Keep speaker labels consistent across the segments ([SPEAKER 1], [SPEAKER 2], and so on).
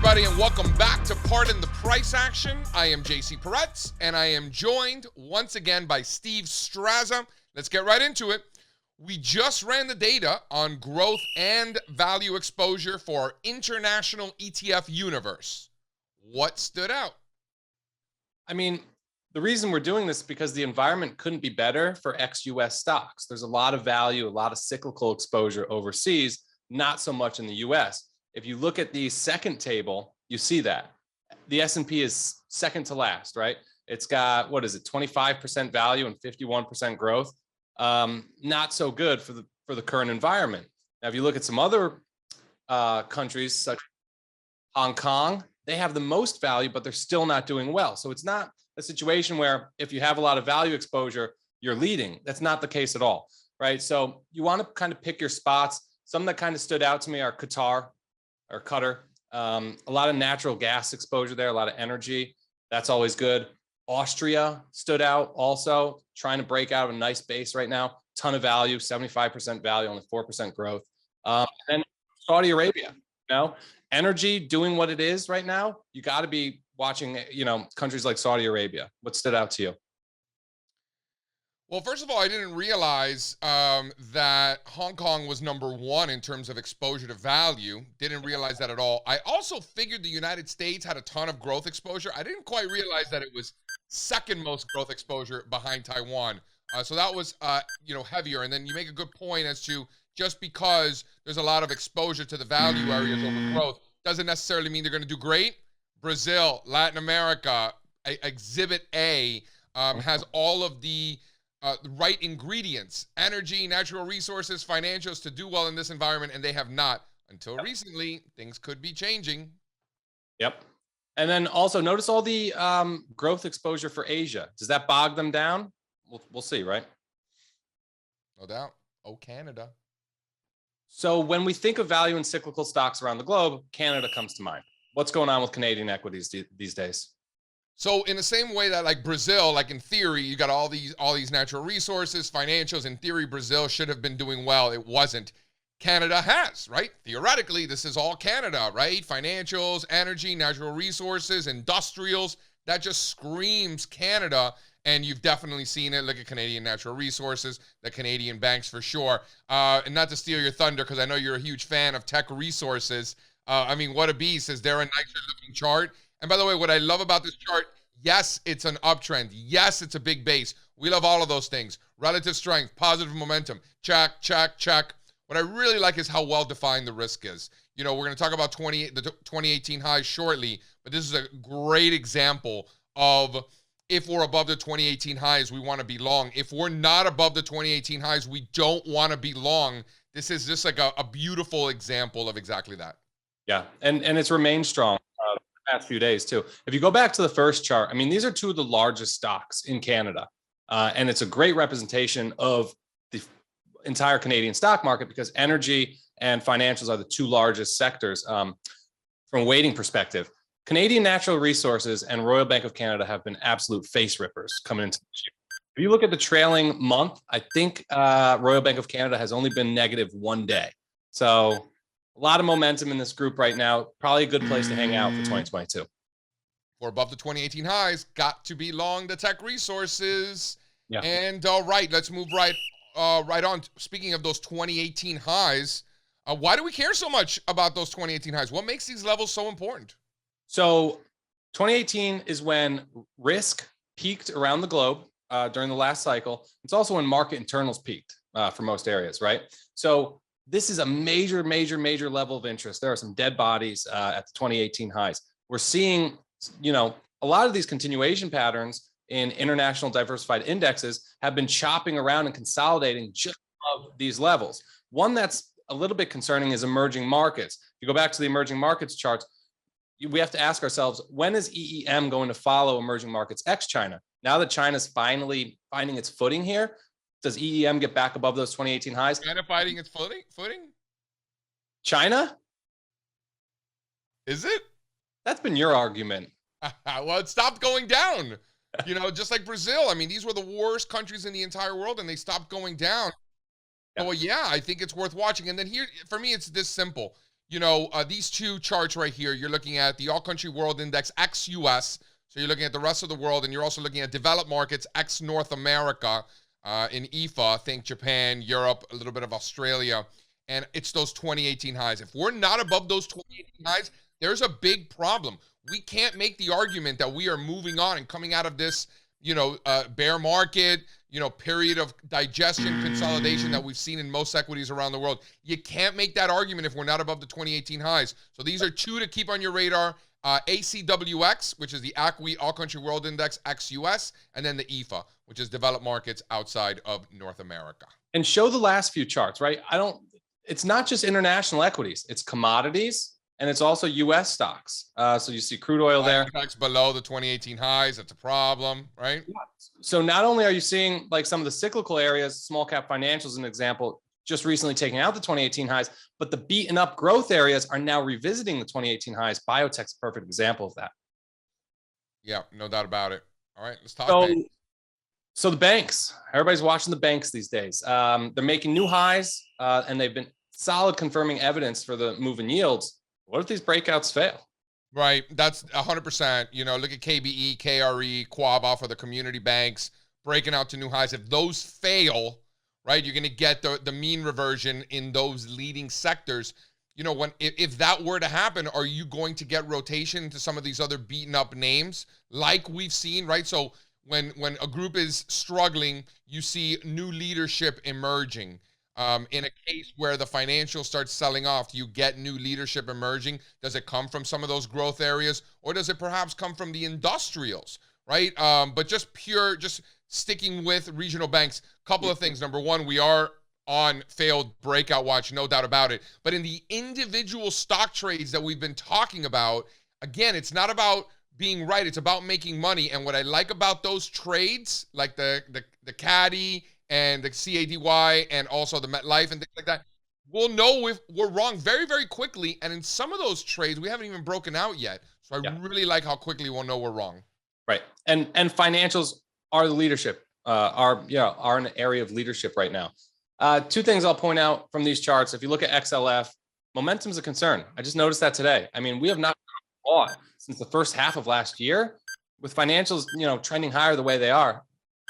[SPEAKER 1] everybody, and welcome back to Pardon the Price Action. I am JC Parets, and I am joined once again by Steve Strazza. Let's get right into it. We just ran the data on growth and value exposure for our international ETF universe. What stood out?
[SPEAKER 2] I mean, the reason we're doing this is because the environment couldn't be better for ex-US stocks. There's a lot of value, a lot of cyclical exposure overseas, not so much in the US. If you look at the second table, you see that. The S&P is second to last, right? It's got, 25% value and 51% growth. Not so good for the current environment. Now, if you look at some other countries, such as Hong Kong, they have the most value, but they're still not doing well. So it's not a situation where if you have a lot of value exposure, you're leading. That's not the case at all, right? So you want to kind of pick your spots. Some that kind of stood out to me are Qatar. A lot of natural gas exposure there, a lot of energy. That's always good. Austria stood out also, trying to break out of a nice base right now. Ton of value, 75% value, only 4% growth. And then Saudi Arabia, energy doing what it is right now. You got to be watching, countries like Saudi Arabia. What stood out to you?
[SPEAKER 1] Well, first of all, I didn't realize that Hong Kong was number one in terms of exposure to value. Didn't realize that at all. I also figured the United States had a ton of growth exposure. I didn't quite realize that it was second most growth exposure behind Taiwan. So that was, heavier. And then you make a good point as to just because there's a lot of exposure to the value areas over growth doesn't necessarily mean they're going to do great. Brazil, Latin America, Exhibit A has all of the right ingredients, energy, natural resources, financials to do well in this environment, and they have not. Until recently, things could be changing.
[SPEAKER 2] Yep. And then also notice all the growth exposure for Asia. Does that bog them down? We'll see, right?
[SPEAKER 1] No doubt. Oh, Canada.
[SPEAKER 2] So when we think of value in cyclical stocks around the globe, Canada comes to mind. What's going on with Canadian equities these days?
[SPEAKER 1] So in the same way that like Brazil, like in theory, you got all these natural resources, financials. In theory, Brazil should have been doing well. It wasn't. Canada has, right? Theoretically, this is all Canada, right? Financials, energy, natural resources, industrials. That just screams Canada. And you've definitely seen it. Look at Canadian natural resources, the Canadian banks for sure. And not to steal your thunder, because I know you're a huge fan of tech resources. What a beast. Is there a nicer looking chart? And by the way, what I love about this chart, yes, it's an uptrend. Yes, it's a big base. We love all of those things. Relative strength, positive momentum, check, check, check. What I really like is how well-defined the risk is. We're going to talk about the 2018 highs shortly, but this is a great example of if we're above the 2018 highs, we want to be long. If we're not above the 2018 highs, we don't want to be long. This is just like a beautiful example of exactly that.
[SPEAKER 2] Yeah, and it's remained strong the past few days too. If you go back to the first chart, these are two of the largest stocks in Canada. And it's a great representation of the entire Canadian stock market because energy and financials are the two largest sectors from a weighting perspective. Canadian Natural Resources and Royal Bank of Canada have been absolute face rippers coming into this year. If you look at the trailing month, I think Royal Bank of Canada has only been negative one day. So a lot of momentum in this group right now. Probably a good place to hang out for 2022.
[SPEAKER 1] We're above the 2018 highs. Got to be long the tech resources.
[SPEAKER 2] Yeah.
[SPEAKER 1] And all right, let's move right on. Speaking of those 2018 highs, why do we care so much about those 2018 highs? What makes these levels so important?
[SPEAKER 2] So 2018 is when risk peaked around the globe during the last cycle. It's also when market internals peaked for most areas, right? So this is a major, major, major level of interest. There are some dead bodies at the 2018 highs. We're seeing, a lot of these continuation patterns in international diversified indexes have been chopping around and consolidating just above these levels. One that's a little bit concerning is emerging markets. If you go back to the emerging markets charts, we have to ask ourselves, when is EEM going to follow emerging markets ex-China? Now that China's finally finding its footing here, does EEM get back above those 2018 highs?
[SPEAKER 1] China finding its footing?
[SPEAKER 2] China?
[SPEAKER 1] Is it?
[SPEAKER 2] That's been your argument.
[SPEAKER 1] Well, it stopped going down. Just like Brazil. These were the worst countries in the entire world, and they stopped going down. Yeah. Well, yeah, I think it's worth watching. And then here, for me, it's this simple. these two charts right here, you're looking at the All Country World Index ex-US. So you're looking at the rest of the world, and you're also looking at developed markets ex-North America in EFA. Think Japan, Europe, a little bit of Australia. And it's those 2018 highs. If we're not above those 2018 highs, there's a big problem. We can't make the argument that we are moving on and coming out of this, bear market, period of digestion, consolidation that we've seen in most equities around the world. You can't make that argument if we're not above the 2018 highs. So these are two to keep on your radar. ACWX, which is the ACWI All Country World Index ex-US, and then the EFA, which is developed markets outside of North America.
[SPEAKER 2] And show the last few charts, right? It's not just international equities, it's commodities, and it's also US stocks. So you see crude oil there.
[SPEAKER 1] Below the 2018 highs, that's a problem, right?
[SPEAKER 2] Yeah. So not only are you seeing like some of the cyclical areas, small cap financials, an example, just recently taking out the 2018 highs, but the beaten up growth areas are now revisiting the 2018 highs. Biotech's a perfect example of that.
[SPEAKER 1] Yeah, no doubt about it. All right, let's talk.
[SPEAKER 2] So the banks, everybody's watching the banks these days. They're making new highs, and they've been solid confirming evidence for the move in yields. What if these breakouts fail?
[SPEAKER 1] Right, that's 100%. Look at KBE, KRE, Quaba for the community banks breaking out to new highs. If those fail, right, you're going to get the mean reversion in those leading sectors. If that were to happen, are you going to get rotation into some of these other beaten up names like we've seen, right? So when a group is struggling, you see new leadership emerging. In a case where the financials start selling off, you get new leadership emerging. Does it come from some of those growth areas, or does it perhaps come from the industrials, right? But just sticking with regional banks, couple of things. Number one, we are on failed breakout watch, no doubt about it. But in the individual stock trades that we've been talking about, again, it's not about being right, it's about making money. And what I like about those trades, like the Caddy and the CADY and also the MetLife and things like that, we'll know if we're wrong very, very quickly. And in some of those trades, we haven't even broken out yet. So I really like how quickly we'll know we're wrong.
[SPEAKER 2] Right. And financials are the leadership, are an area of leadership right now. Two things I'll point out from these charts. If you look at XLF, momentum's a concern. I just noticed that today. I mean, we have not bought since the first half of last year with financials, trending higher the way they are.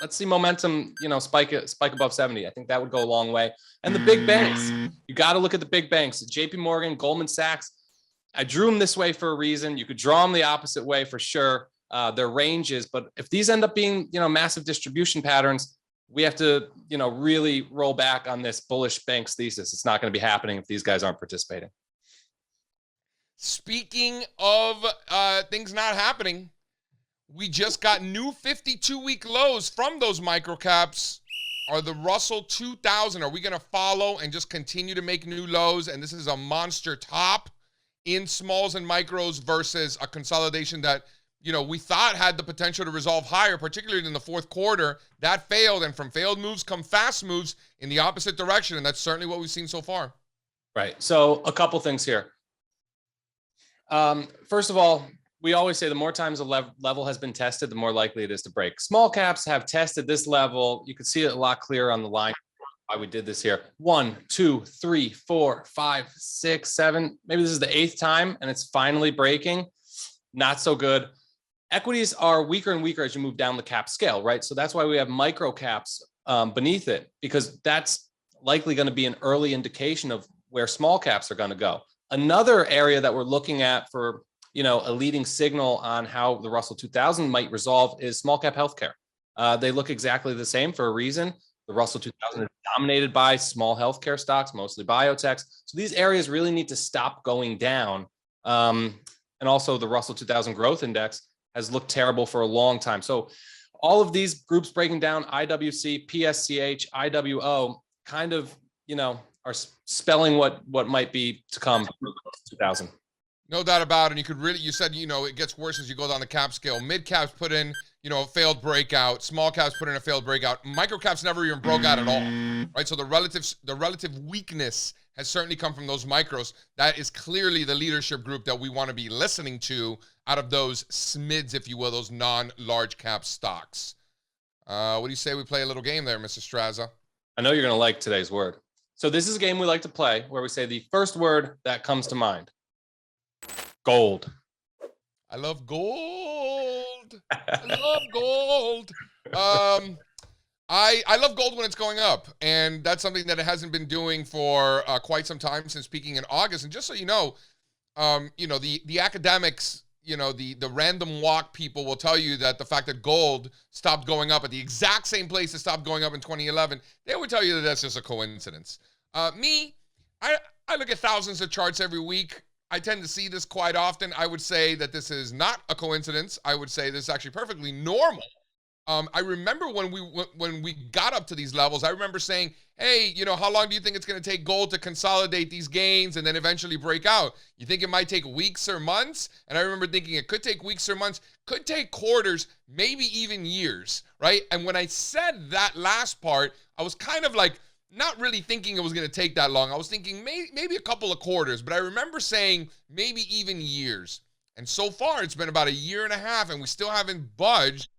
[SPEAKER 2] Let's see momentum, spike above 70. I think that would go a long way. And the big banks, you got to look at the big banks. JP Morgan, Goldman Sachs. I drew them this way for a reason. You could draw them the opposite way for sure. Their ranges, but if these end up being, massive distribution patterns, we have to, really roll back on this bullish banks thesis. It's not going to be happening if these guys aren't participating.
[SPEAKER 1] Speaking of things not happening, we just got new 52-week lows from those microcaps. Are the Russell 2000, are we going to follow and just continue to make new lows? And this is a monster top in smalls and micros versus a consolidation that, we thought had the potential to resolve higher, particularly in the fourth quarter. That failed, and from failed moves come fast moves in the opposite direction, and that's certainly what we've seen so far.
[SPEAKER 2] Right. So a couple things here. First of all, we always say the more times a level has been tested, the more likely it is to break. Small caps have tested this level. You can see it a lot clearer on the line why we did this here. 1, 2, 3, 4, 5, 6, 7. Maybe this is the 8th time, and it's finally breaking. Not so good. Equities are weaker and weaker as you move down the cap scale, right? So that's why we have micro caps beneath it, because that's likely going to be an early indication of where small caps are going to go. Another area that we're looking at for, a leading signal on how the Russell 2000 might resolve is small cap healthcare. They look exactly the same for a reason. The Russell 2000 is dominated by small healthcare stocks, mostly biotechs. So these areas really need to stop going down. And also the Russell 2000 Growth Index has looked terrible for a long time. So all of these groups breaking down, IWC, PSCH, IWO, kind of, are spelling what might be to come for 2000.
[SPEAKER 1] No doubt about it. And you said, it gets worse as you go down the cap scale. Mid caps put in, a failed breakout. Small caps put in a failed breakout. Micro caps never even broke out at all, right? So the relative weakness has certainly come from those micros. That is clearly the leadership group that we want to be listening to out of those SMIDs, if you will, those non-large cap stocks. What do you say we play a little game there, Mr. Strazza?
[SPEAKER 2] I know you're going to like today's word. So this is a game we like to play where we say the first word that comes to mind. Gold.
[SPEAKER 1] I love gold. I love gold. I love gold when it's going up, and that's something that it hasn't been doing for quite some time, since peaking in August. And just so you know, the academics, the random walk people will tell you that the fact that gold stopped going up at the exact same place it stopped going up in 2011, they would tell you that that's just a coincidence. I look at thousands of charts every week. I tend to see this quite often. I would say that this is not a coincidence. I would say this is actually perfectly normal. I remember when we got up to these levels, I remember saying, hey, how long do you think it's going to take gold to consolidate these gains and then eventually break out? You think it might take weeks or months? And I remember thinking it could take weeks or months, could take quarters, maybe even years, right? And when I said that last part, I was kind of like not really thinking it was going to take that long. I was thinking maybe a couple of quarters, but I remember saying maybe even years. And so far, it's been about a year and a half, and we still haven't budged.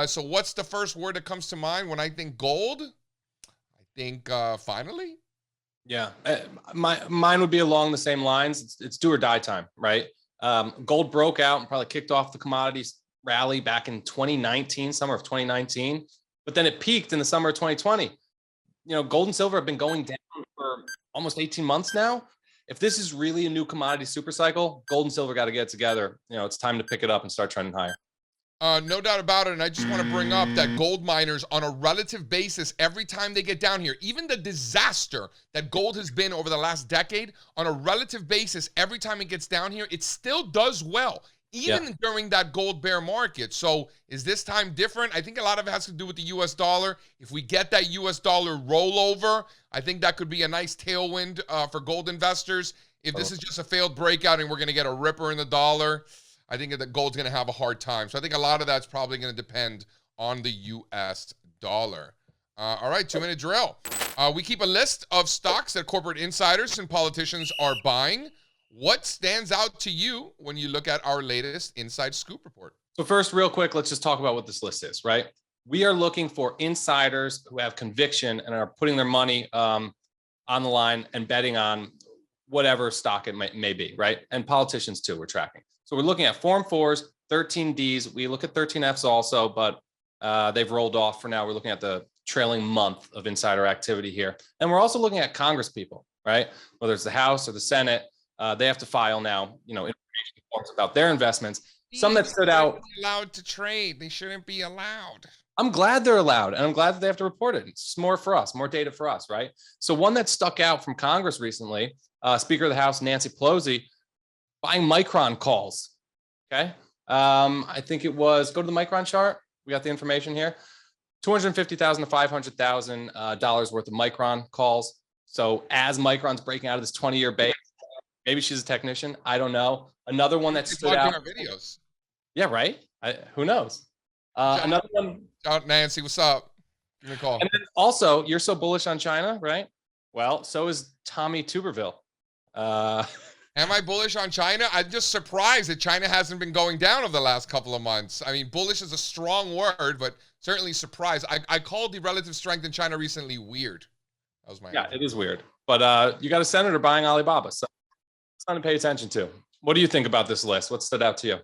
[SPEAKER 1] So what's the first word that comes to mind when I think gold? I think finally.
[SPEAKER 2] Yeah, mine would be along the same lines. It's do or die time, right? Gold broke out and probably kicked off the commodities rally back in 2019, summer of 2019, but then it peaked in the summer of 2020. Gold and silver have been going down for almost 18 months now. If this is really a new commodity super cycle, gold and silver got to get together. It's time to pick it up and start trending higher.
[SPEAKER 1] No doubt about it. And I just want to bring up that gold miners, on a relative basis, every time they get down here, even the disaster that gold has been over the last decade, on a relative basis, every time it gets down here, it still does well, even during that gold bear market. So is this time different? I think a lot of it has to do with the US dollar. If we get that US dollar rollover, I think that could be a nice tailwind for gold investors. If this is just a failed breakout and we're going to get a ripper in the dollar, I think that gold's going to have a hard time. So I think a lot of that's probably going to depend on the U.S. dollar. All right, 2-minute drill. We keep a list of stocks that corporate insiders and politicians are buying. What stands out to you when you look at our latest Inside Scoop report?
[SPEAKER 2] So first, real quick, let's just talk about what this list is, right? We are looking for insiders who have conviction and are putting their money on the line and betting on whatever stock it may be, right? And politicians too, we're tracking. So we're looking at Form 4s, 13Ds. We look at 13Fs also, but they've rolled off for now. We're looking at the trailing month of insider activity here. And we're also looking at Congress people, right? Whether it's the House or the Senate, they have to file now, information forms about their investments. Some that stood out.
[SPEAKER 1] Allowed to trade. They shouldn't be allowed.
[SPEAKER 2] I'm glad they're allowed, and I'm glad that they have to report it. It's more for us, more data for us, right? So one that stuck out from Congress recently, Speaker of the House, Nancy Pelosi, buying Micron calls, okay? I think it was, go to the Micron chart. We got the information here. $250,000 to $500,000 worth of Micron calls. So as Micron's breaking out of this 20-year base, maybe she's a technician. I don't know. Another one that stood out.
[SPEAKER 1] Our videos.
[SPEAKER 2] Yeah, right? Who knows? Another one.
[SPEAKER 1] Nancy, what's up? Give me a call.
[SPEAKER 2] And then also, you're so bullish on China, right? Well, so is Tommy Tuberville.
[SPEAKER 1] Am I bullish on China? I'm just surprised that China hasn't been going down over the last couple of months. I mean, bullish is a strong word, but certainly surprised. I called the relative strength in China recently weird. That was my
[SPEAKER 2] answer. It is weird. But you got a senator buying Alibaba, so it's something to pay attention to. What do you think about this list? What stood out to you?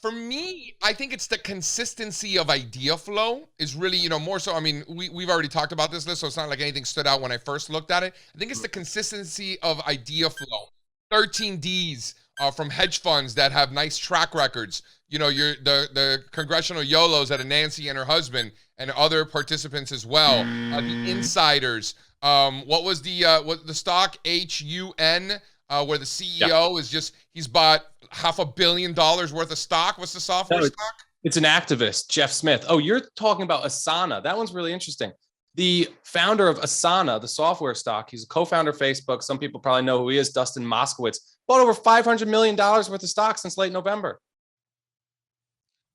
[SPEAKER 1] For me, I think it's the consistency of idea flow is really, more so. I mean, we've already talked about this list, so it's not like anything stood out when I first looked at it. I think it's the consistency of idea flow. 13Ds from hedge funds that have nice track records. The congressional YOLOs that are Nancy and her husband and other participants as well. The insiders. What was the stock HUN? Where the CEO is just, he's bought $500 million worth of stock. What's the software stock?
[SPEAKER 2] It's an activist, Jeff Smith. Oh, you're talking about Asana. That one's really interesting. The founder of Asana, the software stock, he's a co-founder of Facebook. Some people probably know who he is, Dustin Moskowitz. Bought over $500 million worth of stock since late November.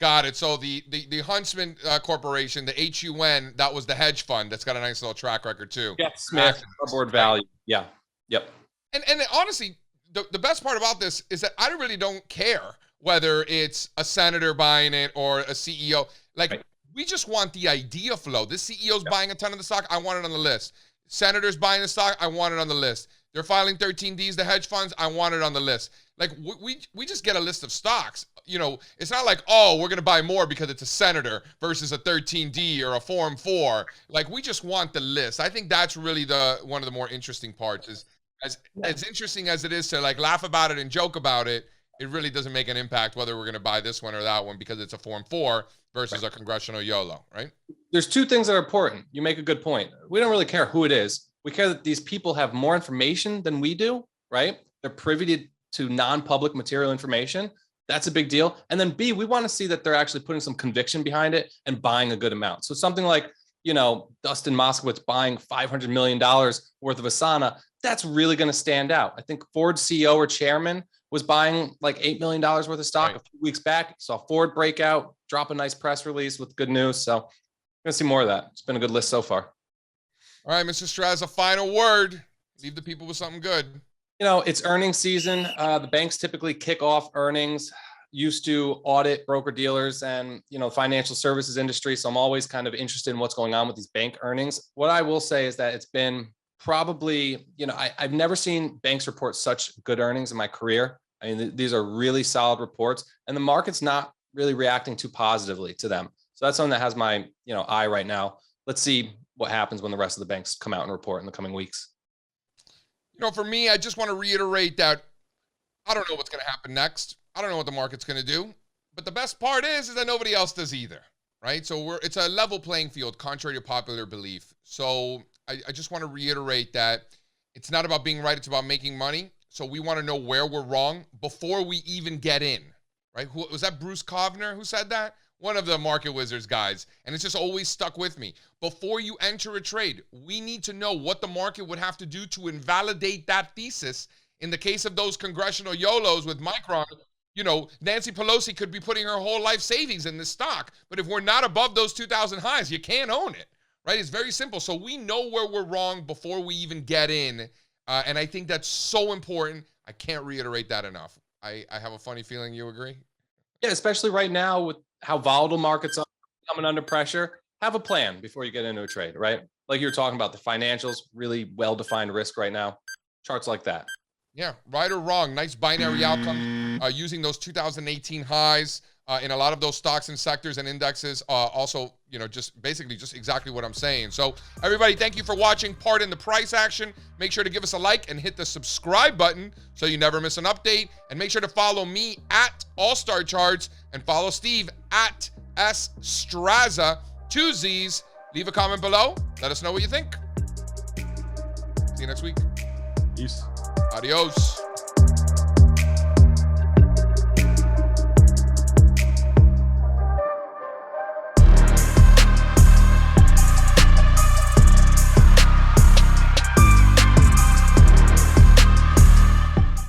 [SPEAKER 1] Got it. So the Huntsman Corporation, the HUN, that was the hedge fund. That's got a nice little track record too.
[SPEAKER 2] Jeff Smith, board value. Yeah. Yep.
[SPEAKER 1] And honestly, the best part about this is that I really don't care whether it's a senator buying it or a CEO. Like,
[SPEAKER 2] Right.
[SPEAKER 1] we just want the idea flow. This CEO's buying a ton of the stock. I want it on the list. Senators buying the stock. I want it on the list. They're filing 13Ds, the hedge funds. I want it on the list. Like, we just get a list of stocks. You know, it's not like, oh, we're going to buy more because it's a senator versus a 13D or a Form 4. Like, we just want the list. I think that's really one of the more interesting parts is as interesting as it is to like laugh about it and joke about it, it really doesn't make an impact whether we're going to buy this one or that one because it's a Form 4 versus a congressional YOLO, right?
[SPEAKER 2] There's two things that are important. You make a good point. We don't really care who it is. We care that these people have more information than we do, right? They're privy to non-public material information. That's a big deal. And then B, we want to see that they're actually putting some conviction behind it and buying a good amount. So something like, you know, Dustin Moskowitz buying $500 million worth of Asana, that's really going to stand out. I think Ford's CEO or chairman was buying like $8 million worth of stock a few weeks back. Saw Ford breakout, drop a nice press release with good news. So we're going to see more of that. It's been a good list so far.
[SPEAKER 1] All right, Mr. Strazza, final word. Leave the people with something good.
[SPEAKER 2] You know, it's earnings season. The banks typically kick off earnings, used to audit broker dealers and, you know, financial services industry. So I'm always kind of interested in what's going on with these bank earnings. What I will say is that it's been probably, you know, I've never seen banks report such good earnings in my career. I mean, these are really solid reports and the market's not really reacting too positively to them. So that's something that has my, you know, eye right now. Let's see what happens when the rest of the banks come out and report in the coming weeks.
[SPEAKER 1] You know, for me, I just want to reiterate that I don't know what's going to happen next. I don't know what the market's going to do. But the best part is that nobody else does either, right? So it's a level playing field, contrary to popular belief. So I just want to reiterate that it's not about being right. It's about making money. So we want to know where we're wrong before we even get in, right? Was that Bruce Kovner who said that? One of the Market Wizards guys. And it's just always stuck with me. Before you enter a trade, we need to know what the market would have to do to invalidate that thesis. In the case of those congressional YOLOs with Micron, you know, Nancy Pelosi could be putting her whole life savings in this stock. But if we're not above those 2000 highs, you can't own it, right? It's very simple. So we know where we're wrong before we even get in. And I think that's so important. I can't reiterate that enough. I have a funny feeling you agree.
[SPEAKER 2] Yeah, especially right now with how volatile markets are coming under pressure. Have a plan before you get into a trade, right? Like you're talking about the financials, really well-defined risk right now. Charts like that.
[SPEAKER 1] Yeah, right or wrong. Nice binary outcome using those 2018 highs in a lot of those stocks and sectors and indexes. Also, you know, just basically just exactly what I'm saying. So everybody, thank you for watching part in the price action. Make sure to give us a like and hit the subscribe button so you never miss an update. And make sure to follow me at All-Star Charts and follow Steve at S Strazza, 2 Z's. Leave a comment below. Let us know what you think. See you next week.
[SPEAKER 2] Peace.
[SPEAKER 1] Adios.